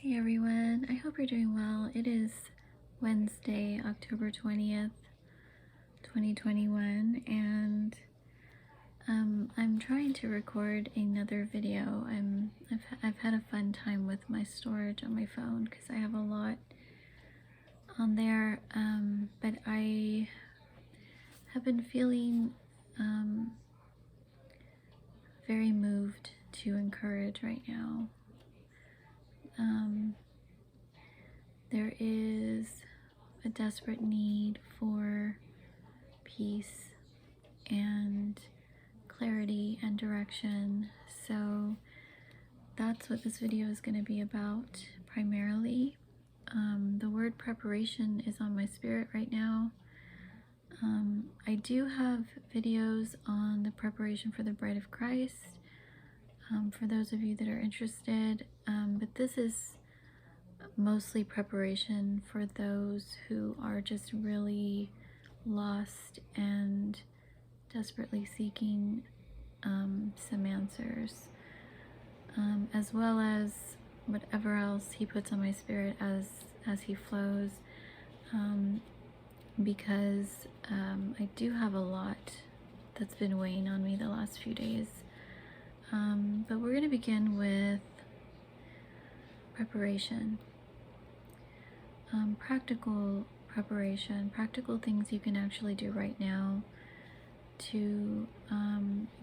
Hey everyone, I hope you're doing well. It is Wednesday, October 20th, 2021, and I'm trying to record another video. I've had a fun time with my storage on my phone because I have a lot on there, but I have been feeling very moved to encourage right now. There is a desperate need for peace and clarity and direction. So that's what this video is going to be about primarily. The word preparation is on my spirit right now. I do have videos on the preparation for the Bride of Christ for those of you that are interested, but this is mostly preparation for those who are just really lost and desperately seeking some answers, as well as whatever else he puts on my spirit as he flows, because I do have a lot that's been weighing on me the last few days. But we're going to begin with preparation. Practical preparation, practical things you can actually do right now to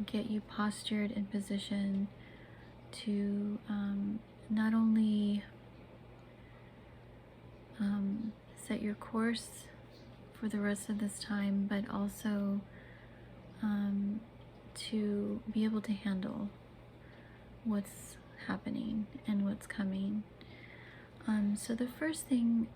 get you postured in position to not only set your course for the rest of this time, but also to be able to handle what's happening and what's coming. So the first thing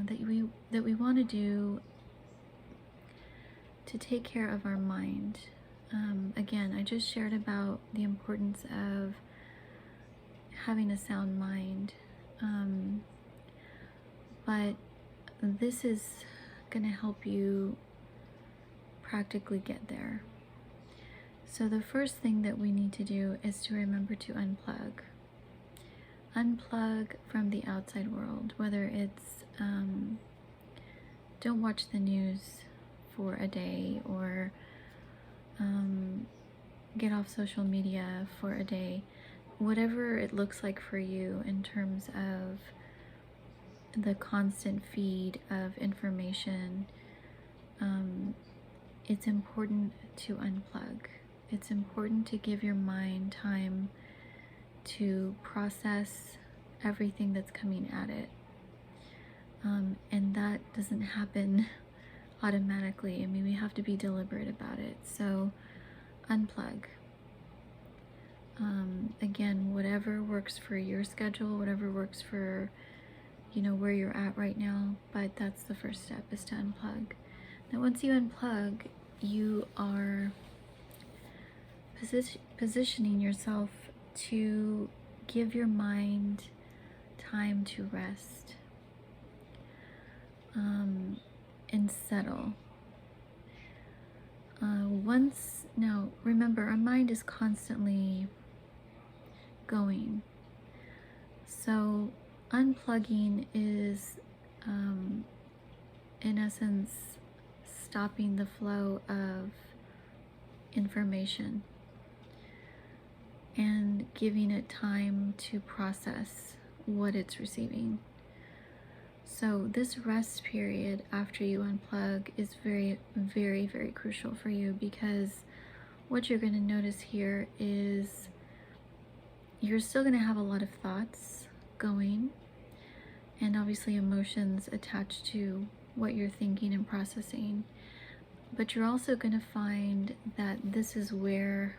that we want to do to take care of our mind, again, I just shared about the importance of having a sound mind, but this is going to help you practically get there. So the first thing that we need to do is to remember to unplug from the outside world, whether it's don't watch the news for a day, or get off social media for a day, whatever it looks like for you in terms of the constant feed of information. It's important to unplug. It's important to give your mind time to process everything that's coming at it. And that doesn't happen automatically. I mean, we have to be deliberate about it. So unplug. Again, whatever works for your schedule, whatever works for, where you're at right now, but that's the first step, is to unplug. Now, once you unplug, you are positioning yourself to give your mind time to rest and settle. Now remember, our mind is constantly going, so unplugging is in essence stopping the flow of information and giving it time to process what it's receiving. So this rest period after you unplug is very, very, very crucial for you, because what you're going to notice here is you're still going to have a lot of thoughts going, and obviously emotions attached to what you're thinking and processing, but you're also going to find that this is where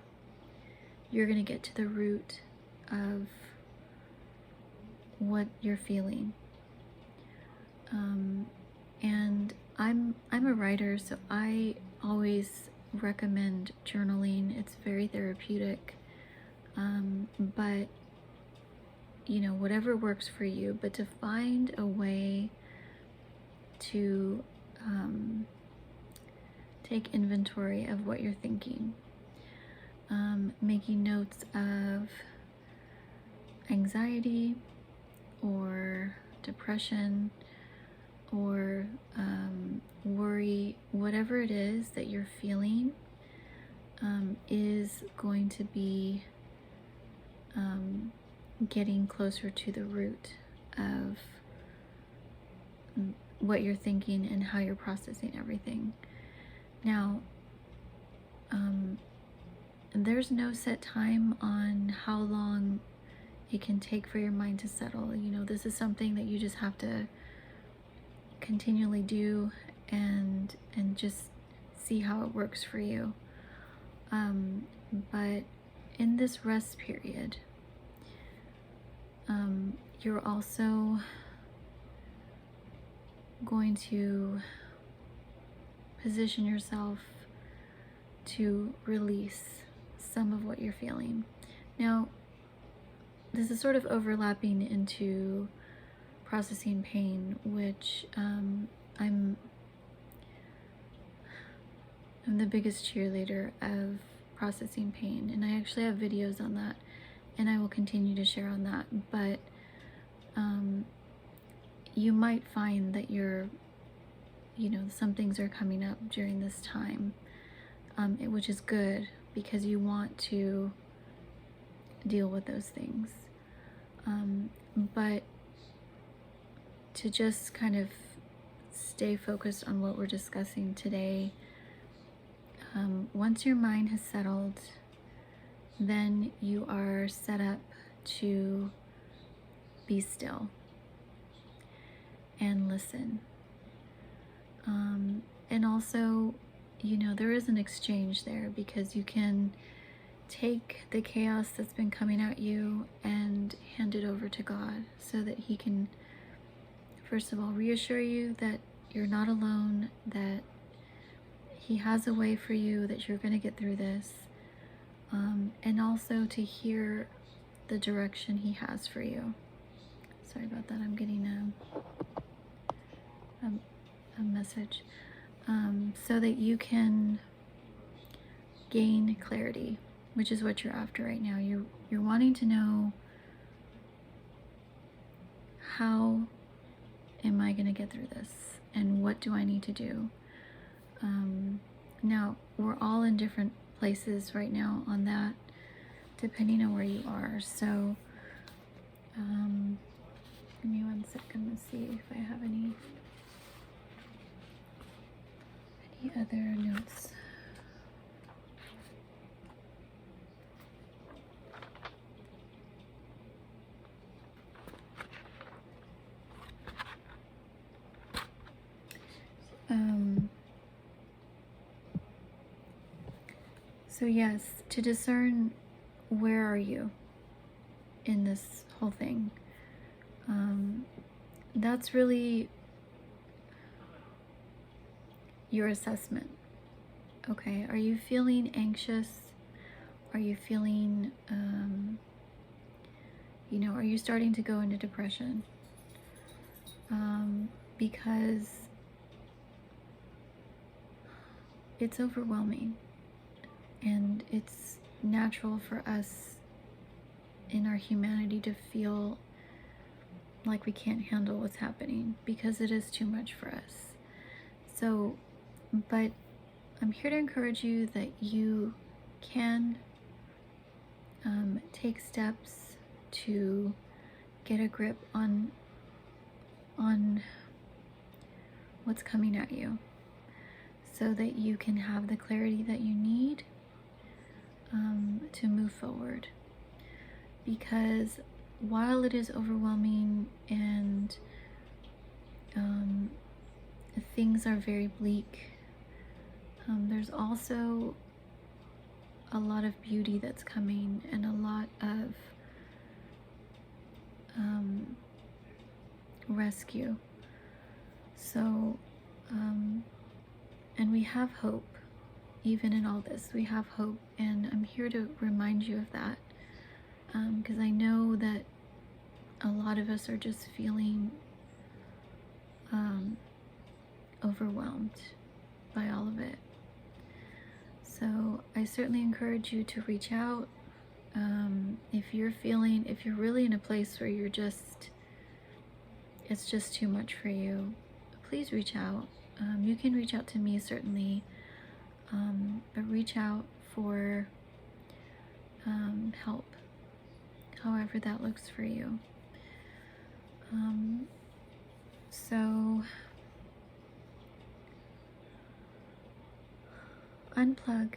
you're going to get to the root of what you're feeling. And I'm a writer, so I always recommend journaling. It's very therapeutic, but whatever works for you, but to find a way to take inventory of what you're thinking, making notes of anxiety, or depression or worry, whatever it is that you're feeling, is going to be getting closer to the root of what you're thinking and how you're processing everything. Now, there's no set time on how long it can take for your mind to settle. You know, this is something that you just have to continually do and just see how it works for you. But in this rest period, you're also going to position yourself to release some of what you're feeling. Now, this is sort of overlapping into processing pain, which I'm the biggest cheerleader of processing pain, and I actually have videos on that, and I will continue to share on that. But you might find that some things are coming up during this time, which is good because you want to deal with those things. But to just kind of stay focused on what we're discussing today, once your mind has settled, then you are set up to be still and listen. And also, there is an exchange there, because you can take the chaos that's been coming at you and hand it over to God so that He can, first of all, reassure you that you're not alone, that He has a way for you, that you're going to get through this, and also to hear the direction He has for you. Sorry about that, I'm getting a message. So that you can gain clarity, which is what you're after right now. You're wanting to know, how am I going to get through this, and what do I need to do? Now, we're all in different places right now on that, depending on where you are. So give me 1 second to see if I have any other notes. So yes, to discern where are you in this whole thing. That's really your assessment. Okay, are you feeling anxious? Are you feeling, are you starting to go into depression? Because it's overwhelming, and it's natural for us in our humanity to feel like we can't handle what's happening, because it is too much for us. So, but I'm here to encourage you that you can take steps to get a grip on what's coming at you, so that you can have the clarity that you need to move forward. Because while it is overwhelming and things are very bleak, there's also a lot of beauty that's coming, and a lot of rescue. So, and we have hope. Even in all this, we have hope, and I'm here to remind you of that, because I know that a lot of us are just feeling overwhelmed by all of it. So I certainly encourage you to reach out. If you're really in a place where you're just it's just too much for you, please reach out. You can reach out to me, certainly, but reach out for help, however that looks for you. So unplug,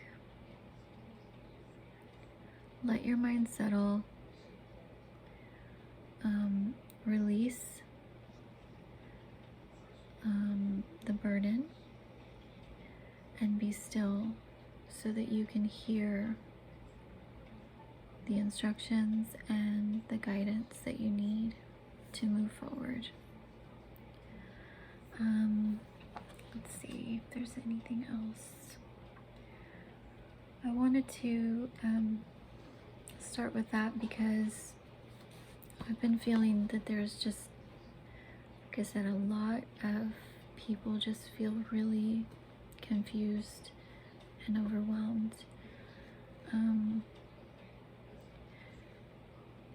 let your mind settle, release the burden, and be still so that you can hear the instructions and the guidance that you need to move forward. Let's see if there's anything else. I wanted to start with that because I've been feeling that there's just, like I said, a lot of people just feel really confused and overwhelmed.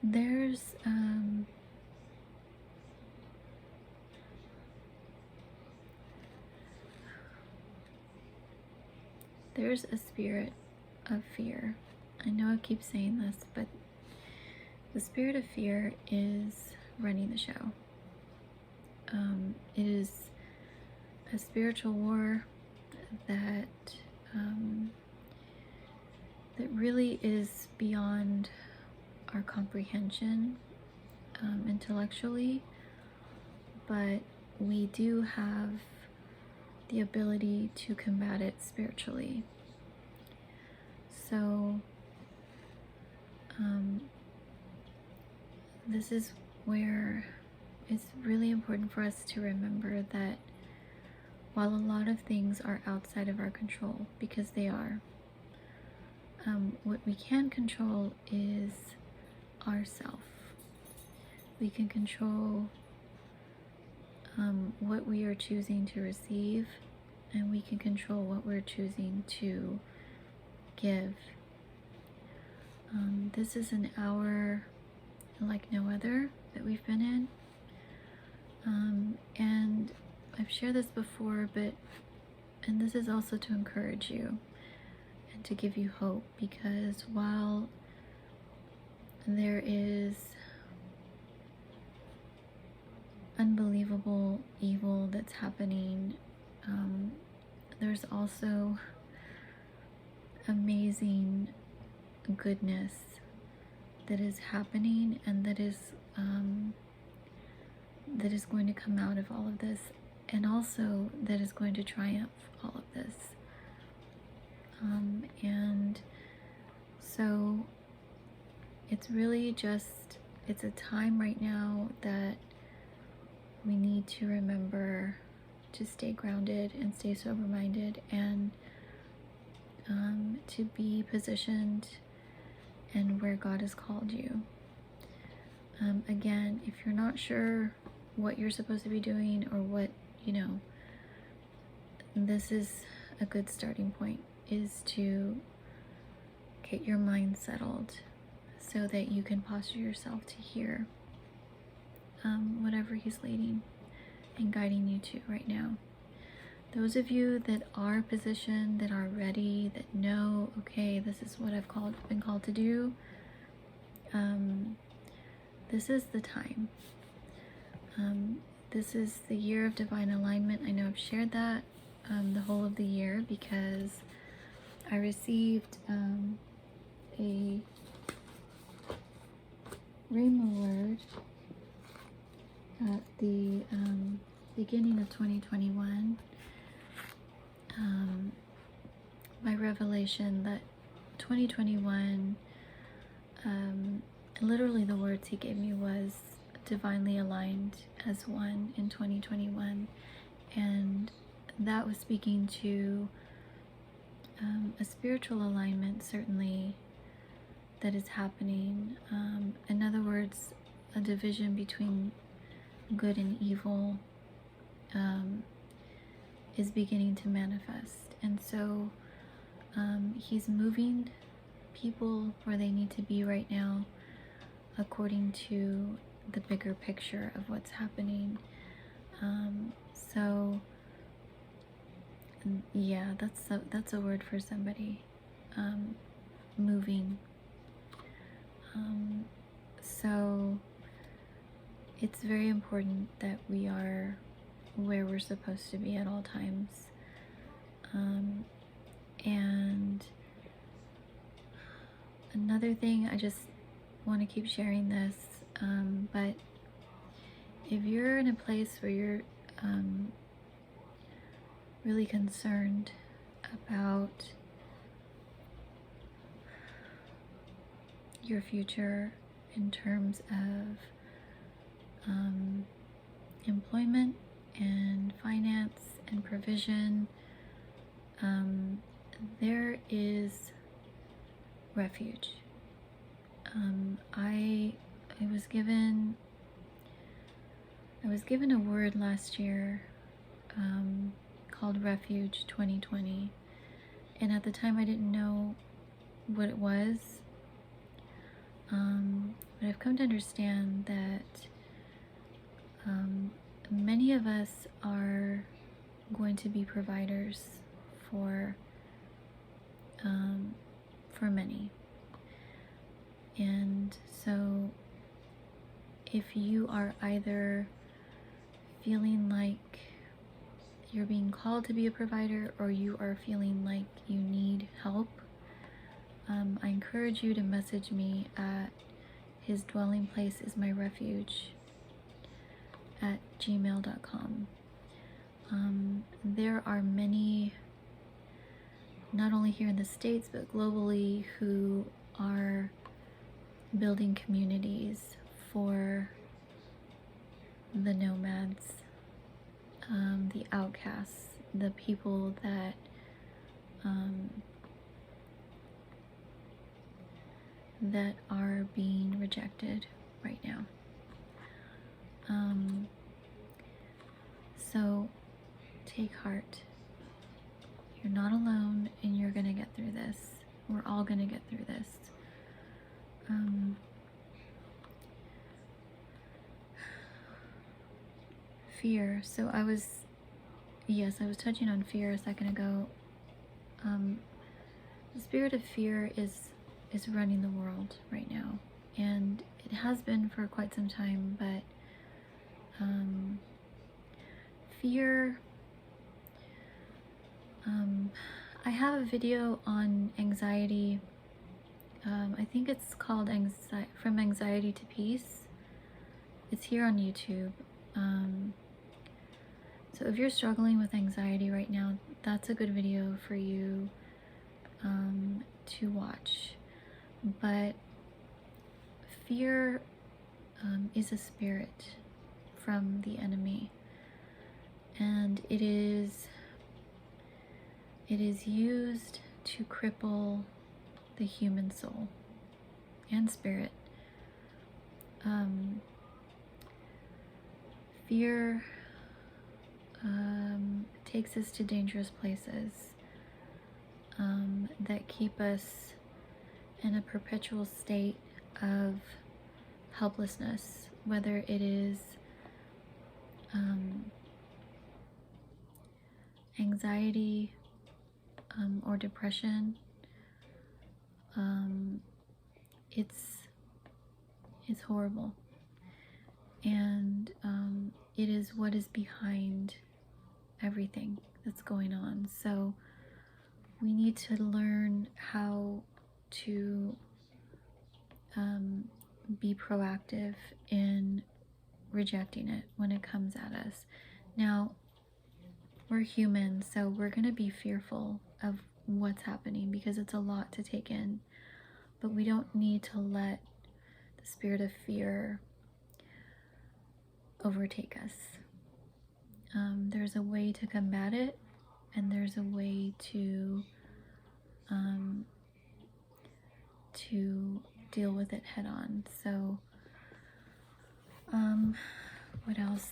There's a spirit of fear. I know I keep saying this, but the spirit of fear is running the show. It is a spiritual war that really is beyond our comprehension intellectually, but we do have the ability to combat it spiritually. So this is where it's really important for us to remember that while a lot of things are outside of our control, because they are, what we can control is ourself. We can control what we are choosing to receive, and we can control what we're choosing to give. This is an hour like no other that we've been in, and I've shared this before, and this is also to encourage you and to give you hope, because while there is unbelievable evil that's happening, there's also amazing goodness that is happening, and that is going to come out of all of this, and also that is going to triumph all of this. And so it's really just, it's a time right now that we need to remember to stay grounded and stay sober-minded, and to be positioned and where God has called you. Again, if you're not sure what you're supposed to be doing, or what, this is a good starting point, is to get your mind settled so that you can posture yourself to hear whatever He's leading and guiding you to right now. Those of you that are positioned, that are ready, that know, okay, this is what I've been called to do, this is the time. This is the year of divine alignment. I know I've shared that the whole of the year, because I received a Rhema word at the beginning of 2021, my revelation that 2021, literally the words He gave me was divinely aligned as one in 2021, and that was speaking to a spiritual alignment, certainly, that is happening. In other words, a division between good and evil is beginning to manifest. And so He's moving people where they need to be right now, according to the bigger picture of what's happening. So yeah, that's a word for somebody. Moving. So it's very important that we are where we're supposed to be at all times. And another thing, I just want to keep sharing this, but if you're in a place where you're really concerned about your future in terms of employment and finance and provision, there is Refuge. I was given a word last year called Refuge 2020, and at the time I didn't know what it was, but I've come to understand that many of us are going to be providers for many. And so if you are either feeling like you're being called to be a provider, or you are feeling like you need help, I encourage you to message me at hisdwellingplaceismyrefuge at gmail.com. There are many, not only here in the States, but globally, who are building communities for the nomads, the outcasts, the people that that are being rejected right now. So take heart. You're not alone, and you're gonna get through this. We're all gonna get through this. Fear. So I was touching on fear a second ago. The spirit of fear is running the world right now, and it has been for quite some time, but fear, I have a video on anxiety. I think it's called From Anxiety to Peace. It's here on YouTube. So if you're struggling with anxiety right now, that's a good video for you to watch. But fear is a spirit from the enemy, and it is used to cripple the human soul and spirit. Fear takes us to dangerous places that keep us in a perpetual state of helplessness, whether it is anxiety or depression. It's horrible, and it is what is behind everything that's going on. So we need to learn how to be proactive in rejecting it when it comes at us. Now, we're human, so we're going to be fearful of what's happening because it's a lot to take in, but we don't need to let the spirit of fear overtake us. There's a way to combat it, and there's a way to deal with it head on. So what else?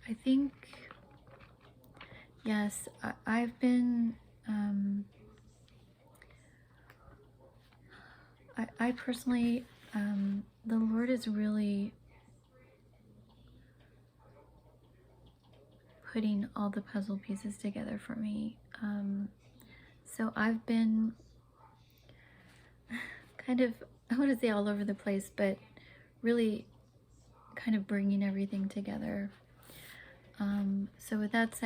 I think, yes, I've been I personally the Lord is really putting all the puzzle pieces together for me. So I've been kind of, I want to say all over the place, but really kind of bringing everything together. So with that said,